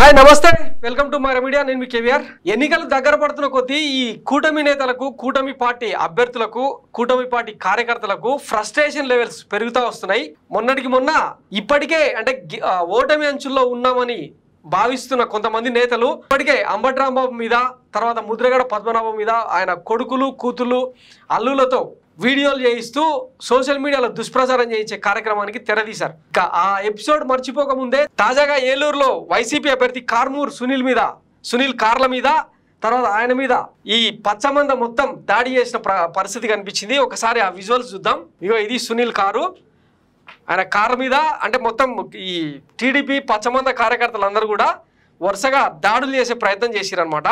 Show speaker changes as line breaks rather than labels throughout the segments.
Hi నమస్తే welcome to Myra Media నేను మీ కేవీఆర్ ఎన్నికలు దగ్గర పడుతున్న కొద్దీ ఈ కూటమి నేతలకు కూటమి పార్టీ అభ్యర్థులకు కూటమి పార్టీ కార్యకర్తలకు ఫ్రస్ట్రేషన్ లెవెల్స్ పెరుగుతూ వస్తున్నాయి మొన్నటికి మొన్న ఇప్పటికే అంటే ఓటమి అంచుల్లో ఉన్నామని భావిస్తున్న కొంతమంది నేతలు ఇప్పటికే అంబటి రాంబాబు మీద తర్వాత ముద్రగడ పద్మనాభం మీద ఆయన కొడుకులు కూతుళ్ళు అల్లులతో వీడియోలు చేయిస్తూ సోషల్ మీడియాలో దుష్ప్రచారం చేయించే కార్యక్రమానికి తెరదీశారు. ఇక ఆ ఎపిసోడ్ మర్చిపోకముందే తాజాగా ఏలూరులో వైసీపీ అభ్యర్థి కార్మూర్ సునీల్ కార్ల మీద తర్వాత ఆయన మీద ఈ పచ్చమంద మొత్తం దాడి చేసిన పరిస్థితి కనిపించింది. ఒకసారి ఆ విజువల్స్ చూద్దాం. ఇగో ఇది సునీల్ కారు, ఆయన కారు మీద అంటే మొత్తం ఈ టీడీపీ పచ్చమంద కార్యకర్తలందరూ కూడా వరుసగా దాడులు చేసే ప్రయత్నం చేసిరన్నమాట.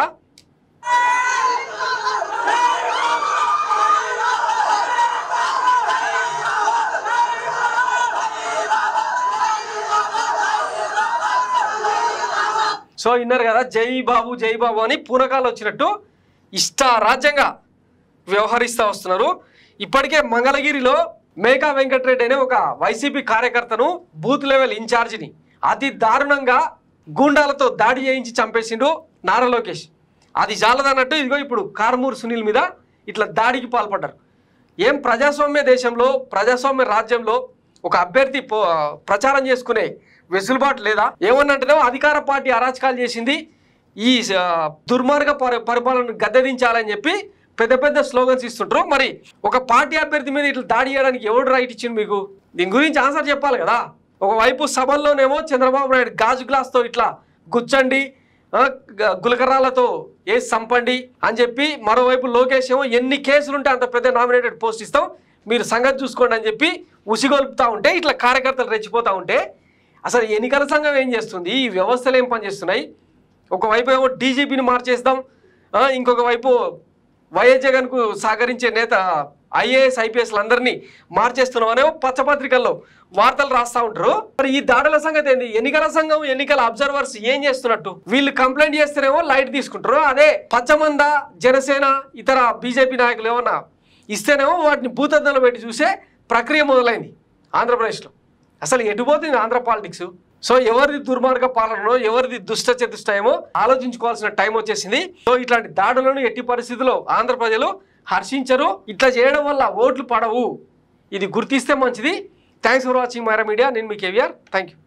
సో విన్నారు కదా, జై బాబు అని పూనకాలు వచ్చినట్టు ఇష్టారాజ్యంగా వ్యవహరిస్తూ వస్తున్నారు. ఇప్పటికే మంగళగిరిలో మేకా వెంకటరెడ్డి అనే ఒక వైసీపీ కార్యకర్తను బూత్ లెవెల్ ఇన్ఛార్జిని అతి దారుణంగా గూండాలతో దాడి చేయించి చంపేసిండు నారా లోకేష్. అది చాలదన్నట్టు ఇదిగో ఇప్పుడు కార్మూర్ సునీల్ మీద ఇట్లా దాడికి పాల్పడ్డారు. ఏం ప్రజాస్వామ్య దేశంలో ప్రజాస్వామ్య రాజ్యంలో ఒక అభ్యర్థి ప్రచారం చేసుకునే వెసులుబాటు లేదా? ఏమన్నట్టునో అధికార పార్టీ అరాచకాలు చేసింది, ఈ దుర్మార్గ పరిపాలనను గద్దెదించాలని చెప్పి పెద్ద పెద్ద స్లోగన్స్ ఇస్తుంటారు. మరి ఒక పార్టీ అభ్యర్థి మీద ఇట్లా దాడి చేయడానికి ఎవడు రైట్ ఇచ్చింది మీకు? దీని గురించి ఆన్సర్ చెప్పాలి కదా. ఒకవైపు సభల్లోనేమో చంద్రబాబు నాయుడు గాజు గ్లాస్తో ఇట్లా గుచ్చండి, గులకరాలతో వేసి చంపండి అని చెప్పి, మరోవైపు లోకేష్ ఏమో ఎన్ని కేసులు ఉంటే అంత పెద్ద నామినేటెడ్ పోస్ట్ ఇస్తాం, మీరు సంగతి చూసుకోండి అని చెప్పి ఉసిగొల్పుతూ ఉంటే ఇట్లా కార్యకర్తలు రెచ్చిపోతూ ఉంటే అసలు ఎన్నికల సంఘం ఏం చేస్తుంది? ఈ వ్యవస్థలు ఏం పనిచేస్తున్నాయి? ఒకవైపు ఏమో డీజీపీని మార్చేస్తాం, ఇంకొక వైపు వైఎస్ జగన్కు సహకరించే నేత ఐఏఎస్ ఐపీఎస్లు అందరినీ మార్చేస్తున్నాం అనేమో పచ్చపత్రికల్లో వార్తలు రాస్తూ ఉంటారు. మరి ఈ దాడుల సంగతి ఏంది? ఎన్నికల సంఘం ఎన్నికల అబ్జర్వర్స్ ఏం చేస్తున్నట్టు? వీళ్ళు కంప్లైంట్ చేస్తేనేమో లైట్ తీసుకుంటారు, అదే పచ్చమంద జనసేన ఇతర బీజేపీ నాయకులు ఏమన్నా ఇస్తేనేమో వాటిని భూతద్దంలో పెట్టి చూసే ప్రక్రియ మొదలైంది ఆంధ్రప్రదేశ్లో. అసలు ఎటుపోతుంది ఆంధ్ర పాలిటిక్స్? సో ఎవరిది దుర్మార్గ పాలనలో ఎవరిది దుష్ట చతుష్టయమో ఆలోచించుకోవాల్సిన టైం వచ్చేసింది. సో ఇట్లాంటి దాడులను ఎట్టి పరిస్థితుల్లో ఆంధ్ర ప్రజలు హర్షించరు. ఇట్లా చేయడం వల్ల ఓట్లు పడవు, ఇది గుర్తిస్తే మంచిది. Thanks for watching Myra Media. నేను మీ కేవీఆర్. Thank you.